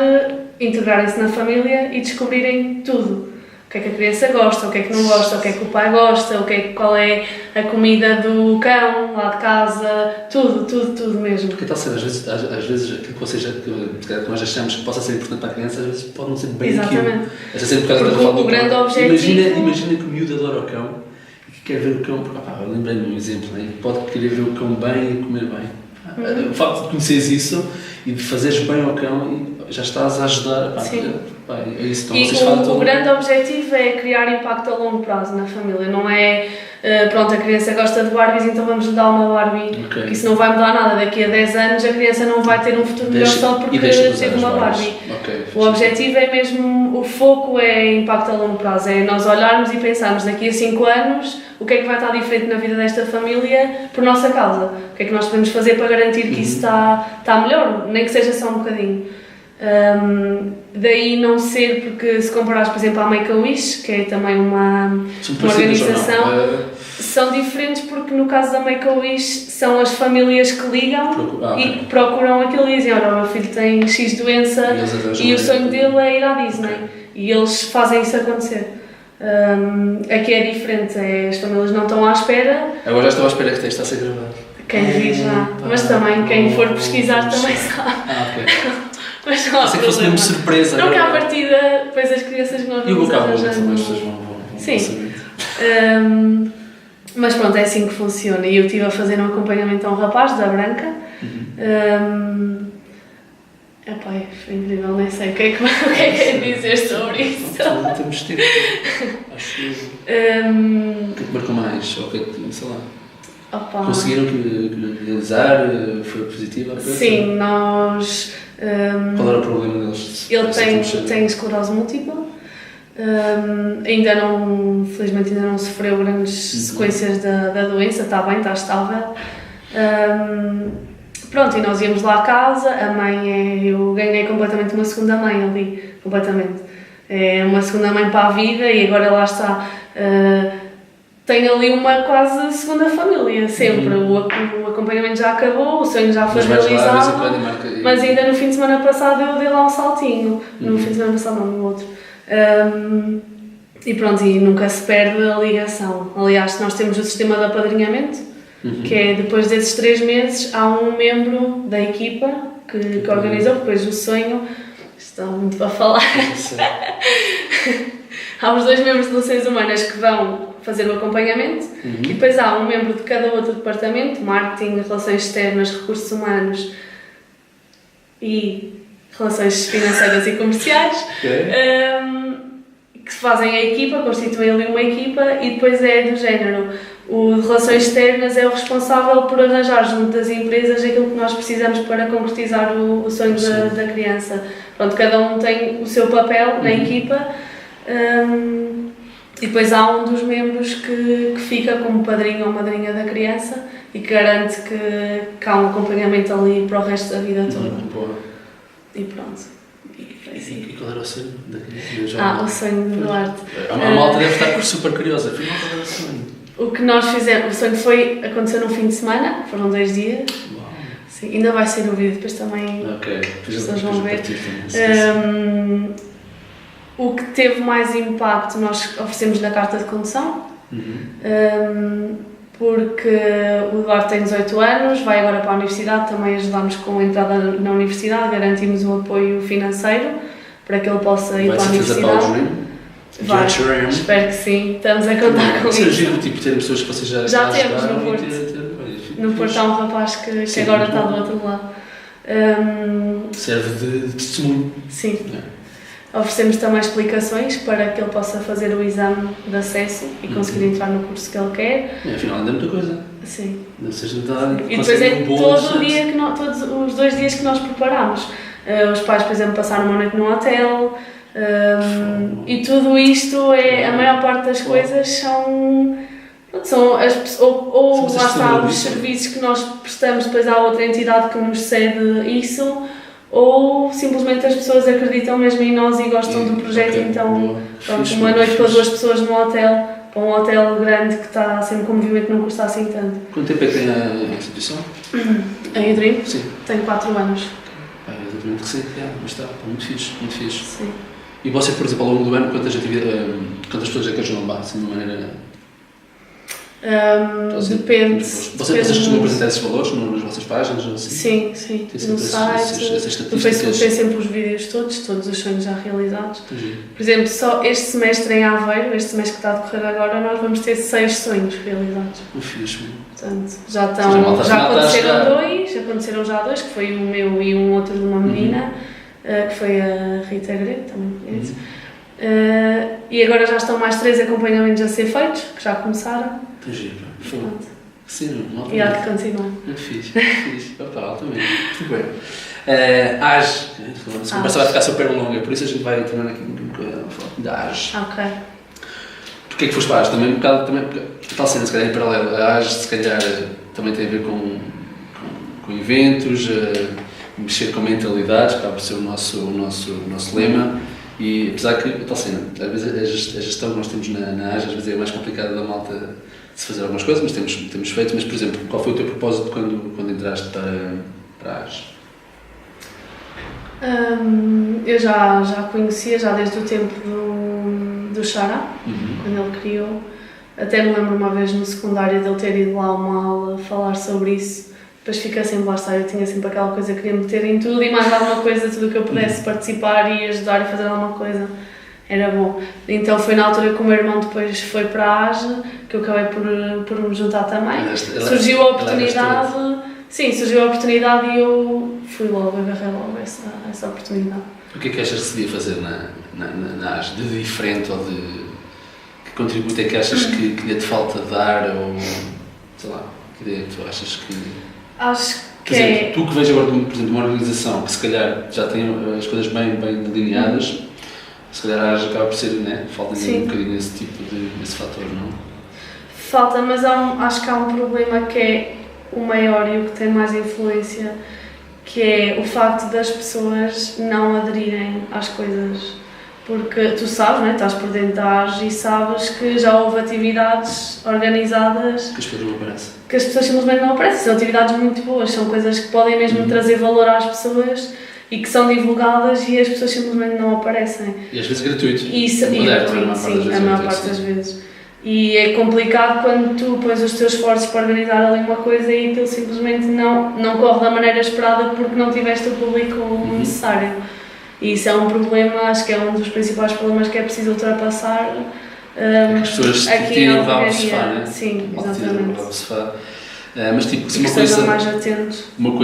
integrarem-se na família e descobrirem tudo. O que é que a criança gosta, o que é que não gosta, o que é que o pai gosta, qual é a comida do cão lá de casa, tudo mesmo. Porque tal ser, às vezes aquilo que nós achamos que possa ser importante para a criança, às vezes pode não ser bem aquilo. Exatamente. Essa sempre por causa da falta do grande objetivo... Imagina que o miúdo adora o cão e que quer ver o cão, eu lembrei-me de um exemplo, pode querer ver o cão bem e comer bem. O facto de conheceres isso e de fazeres bem ao cão, já estás a ajudar. É isso, então, o grande objetivo é criar impacto a longo prazo na família, não é pronto, a criança gosta de Barbies, então vamos lhe dar uma Barbie, porque isso não vai mudar nada. Daqui a 10 anos a criança não vai ter um futuro melhor só porque teve uma Barbie. O objetivo é mesmo, o foco é impacto a longo prazo, é nós olharmos e pensarmos daqui a 5 anos o que é que vai estar diferente na vida desta família por nossa causa, o que é que nós podemos fazer para garantir que isso está melhor, nem que seja só um bocadinho. Daí não ser, porque se comparares, por exemplo, à Make-A-Wish, que é também uma organização, são diferentes, porque no caso da Make-A-Wish são as famílias que ligam e que procuram aquilo e dizem: olha, o meu filho tem X doença e o sonho dele é ir à Disney, e eles fazem isso acontecer. Aqui é diferente, as famílias não estão à espera. Agora já estou à espera que está a ser gravado. Quem diz já, mas também quem for pesquisar também sabe. Ok. Mas não há problema. Fosse mesmo surpresa. Não, que à partida, depois as crianças que nós vamos arranjando... as pessoas vão Sim. Mas pronto, é assim que funciona. E eu estive a fazer um acompanhamento a um rapaz da Branca. Foi incrível, nem sei o que é dizer sobre isso. Não temos tempo. Acho que... O que marcou mais? Ou o que sei lá. Opa. Conseguiram realizar? Foi positiva? Sim, nós... Qual era o problema deles? Ele tem esclerose múltipla. Felizmente ainda não sofreu grandes sequências da doença, está bem, está estável. Pronto, e nós íamos lá à casa, a mãe eu ganhei completamente uma segunda mãe ali, completamente. É uma segunda mãe para a vida e agora lá está. Tem ali uma quase segunda família, sempre. O acompanhamento já acabou, o sonho já foi realizado, mas ainda no fim de semana passado eu dei lá um saltinho. No fim de semana passado não, no outro. E pronto, e nunca se perde a ligação. Aliás, nós temos o sistema de apadrinhamento, que é depois desses 3 meses há um membro da equipa que organizou, depois o sonho, estão muito para falar. Há os 2 membros de relações humanas que vão fazer o acompanhamento e depois há um membro de cada outro departamento, marketing, relações externas, recursos humanos, e relações financeiras e comerciais, que fazem a equipa, constituem ali uma equipa, e depois é do género. O de relações externas é o responsável por arranjar junto das empresas aquilo que nós precisamos para concretizar o sonho da criança. Pronto, cada um tem o seu papel na equipa, e depois há um dos membros que fica como padrinho ou madrinha da criança e que garante que há um acompanhamento ali para o resto da vida toda. Boa. E pronto. E qual era o sonho da criança? O sonho de Duarte. A malta deve estar super curiosa. Afinal, qual era o sonho? O que nós fizemos, o sonho aconteceu num fim de semana, foram 2 dias. Uau. Sim, ainda vai ser o vídeo, depois também as pessoas vão ver. O que teve mais impacto, nós oferecemos-lhe a carta de condução, porque o Duarte tem 18 anos, vai agora para a universidade, também ajudamos com a entrada na universidade, garantimos um apoio financeiro para que ele possa ir para a universidade. Vai, espero que sim, estamos a contar com isso. Giro, tipo, ter pessoas que vocês já temos no Porto. No Porto há um rapaz que agora está do outro lado. Serve de testemunho. Sim. Oferecemos também explicações para que ele possa fazer o exame de acesso e conseguir entrar no curso que ele quer. Afinal, ainda é muita coisa. Sim. Não seja nada. E depois é todo o dia todos os 2 dias que nós preparamos. Os pais, por exemplo, passaram uma noite num hotel. E tudo isto a maior parte das coisas são lá está os serviços que nós prestamos, depois há outra entidade que nos cede isso, ou simplesmente as pessoas acreditam mesmo em nós e gostam do projeto. Então pronto, uma noite para 2 pessoas num hotel, para um hotel grande que está sempre com movimento, não custa assim tanto. Quanto tempo é que tem a instituição? A Edream? Sim. Tem 4 anos. É exatamente recente, mas está muito fixe, muito fixe. Sim. E vocês, por exemplo, ao longo do ano, quantas pessoas é que ajudam lá, assim, de uma maneira... Depende. Vocês costumam apresentar esses valores nas vossas páginas? Assim? Sim. No site, no Facebook tem sempre os vídeos todos os sonhos já realizados. Por exemplo, só este semestre em Aveiro, este semestre que está a decorrer agora, nós vamos ter 6 sonhos realizados. Fixe. Portanto, já aconteceram já 2, que foi o meu e um outro de uma menina. Que foi a Rita Grego, também conheço. E agora já estão mais 3 acompanhamentos a ser feitos, que já começaram. Sim, e há de continuar. Muito fixe. Opa, altamente. Muito bem. AGE, a conversa vai ficar super longa, por isso a gente vai tornar aqui um bocadinho da AGE. Ok. Porquê é que foste para a AGE? Também porque tal cena, se calhar em paralelo, a AGE se calhar também tem a ver com eventos, mexer com mentalidades, que acaba por ser o nosso lema, e apesar que, tal cena, às vezes a gestão que nós temos na AGE, às vezes é mais complicada da malta de se fazer algumas coisas, mas temos feito. Mas, por exemplo, qual foi o teu propósito quando entraste para a AGE? Eu já conhecia, já desde o tempo do Xará, quando ele criou. Até me lembro uma vez no secundário dele ter ido lá a uma aula falar sobre isso. Depois fiquei sempre lá estar, eu tinha sempre aquela coisa, queria meter em tudo e mais alguma coisa, tudo que eu pudesse participar e ajudar e fazer alguma coisa, era bom. Então foi na altura que o meu irmão depois foi para a AGE, que eu acabei por me juntar também. Surgiu a oportunidade e eu fui logo, agarrei logo essa oportunidade. O que é que achas que se devia fazer na AGE, de diferente ou de... que contributo é que achas que lhe te falta dar ou, sei lá, que ideia tu achas que... Acho que por exemplo, tu que vês agora, por exemplo, uma organização que se calhar já tem as coisas bem delineadas, se calhar acaba por ser, né? Falta um bocadinho esse tipo desse fator, não? Falta, mas acho que há um problema que é o maior e o que tem mais influência, que é o facto das pessoas não aderirem às coisas. Porque tu sabes, né? Estás por dentro da AGE e sabes que já houve atividades organizadas que as pessoas não aparecem. Que as pessoas simplesmente não aparecem. São atividades muito boas, são coisas que podem mesmo trazer valor às pessoas e que são divulgadas e as pessoas simplesmente não aparecem. E às vezes gratuito. E gratuito, sim, a maior parte das vezes. E é complicado quando tu pões os teus esforços para organizar ali uma coisa e aquilo simplesmente não corre da maneira esperada porque não tiveste o público necessário. E isso é um problema, acho que é um dos principais problemas que é preciso ultrapassar. As pessoas tirem o rabo do sofá, não é? Sim, exatamente. Mas tipo, que estejam mais atentos. Uma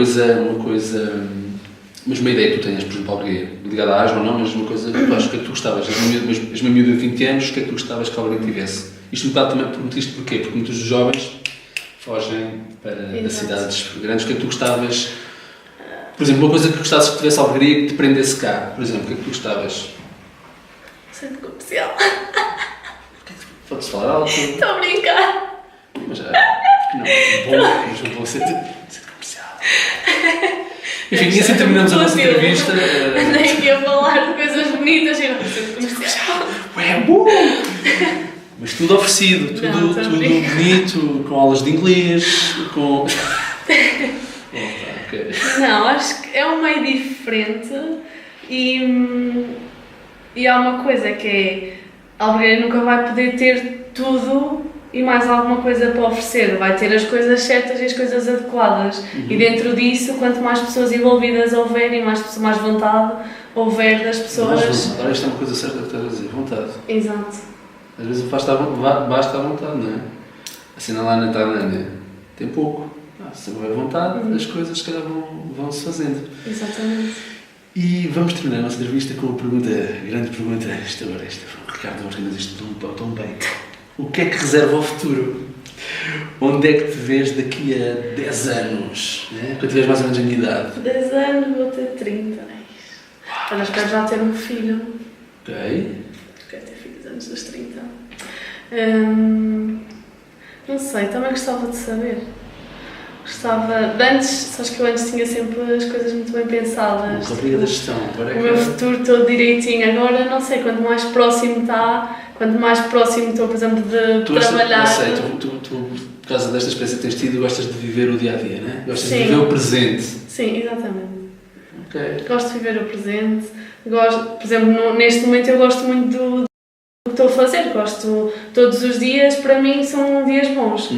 Mas uma ideia que tu tenhas, por exemplo, alguém ligada à ASMA ou não, mas uma coisa que tu achas, o que é que tu gostavas? És uma miúda de 20 anos, o que é que tu gostavas que alguém tivesse? Isto um bocado também pergunto isto porquê? Porque muitos jovens fogem para as cidades grandes. O que é que tu gostavas? Por exemplo, uma coisa que gostasses que tivesse albergaria que te prendesse cá. Por exemplo, o que é que tu gostavas? Centro comercial. Pode-se falar alto? Estou a brincar. Mas já, porque não? Mas um bom centro comercial. Enfim, e assim terminamos a nossa entrevista. Andei aqui a falar de coisas bonitas e não centro comercial. Ué, mas tudo oferecido, tudo bonito, com aulas de inglês, com... Okay. Não, acho que é um meio diferente e há uma coisa que é, a albergaria nunca vai poder ter tudo e mais alguma coisa para oferecer, vai ter as coisas certas e as coisas adequadas e dentro disso, quanto mais pessoas envolvidas houver e mais vontade houver das pessoas... Agora isto é uma coisa certa que estás a dizer, vontade. Exato. Às vezes basta a vontade, não é? Assim lá na Tailândia, tem pouco. Se houver vontade, as coisas se calhar vão-se fazendo. Exatamente. E vamos terminar a nossa entrevista com a grande pergunta, o Ricardo organiza isto tão bem. O que é que reserva ao futuro? Onde é que te vês daqui a 10 anos? Né? Quando tiveres mais ou menos a minha idade? 10 anos, vou ter 30. Olha, espero já ter um filho. Ok. Quero ter filhos antes dos 30. Não sei, também gostava de saber. Sabes que eu antes tinha sempre as coisas muito bem pensadas. Uma rubrica da gestão. O meu futuro todo direitinho. Agora, não sei, quanto mais próximo estou, por exemplo, de trabalhar... Tu, por causa desta experiência que tens tido, gostas de viver o dia-a-dia, não é? Gostas Sim. de viver o presente. Sim, exatamente. Ok. Gosto de viver o presente. Por exemplo, neste momento eu gosto muito do que estou a fazer. Gosto, todos os dias, para mim, são dias bons.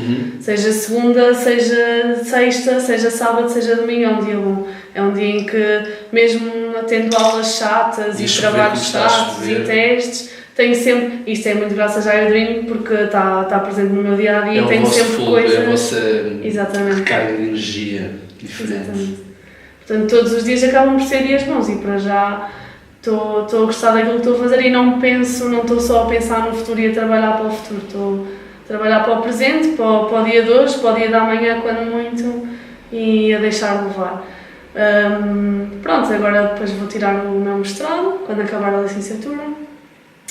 Seja segunda, seja sexta, seja sábado, seja domingo, é um dia bom. É um dia em que, mesmo tendo aulas chatas e trabalhos chatos e testes, tenho sempre, isto é muito graças à Airdream, porque está presente no meu dia-a-dia e tenho sempre coisas... É a vossa Exatamente. recarga de energia diferente. Exatamente. Portanto, todos os dias acabam por ser dias bons e para já estou a gostar daquilo que estou a fazer e não estou só a pensar no futuro e a trabalhar para o futuro. Estou a trabalhar para o presente, para o dia de hoje, para o dia da amanhã, quando muito, e a deixar levar. Pronto, agora depois vou tirar o meu mestrado, quando acabar a licenciatura,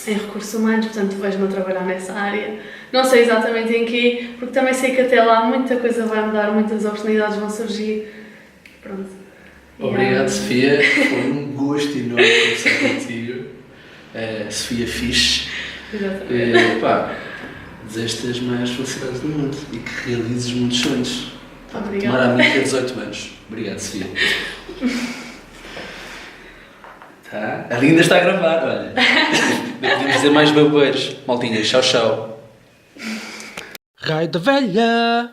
em recursos humanos, portanto vejo-me a trabalhar nessa área. Não sei exatamente em quê, porque também sei que até lá muita coisa vai mudar, muitas oportunidades vão surgir. Pronto. Obrigado, Sofia. Foi um gosto enorme conversar contigo. Sofia Fish. Exatamente. Desejo-te as maiores felicidades do mundo e que realizes muitos sonhos. Obrigada. Tomara a mim ter 18 anos. Obrigado, Sofia. Tá? A linda está a gravar, olha. Podemos dizer mais babeiros. Maltinha, tchau, tchau. Raio da velha.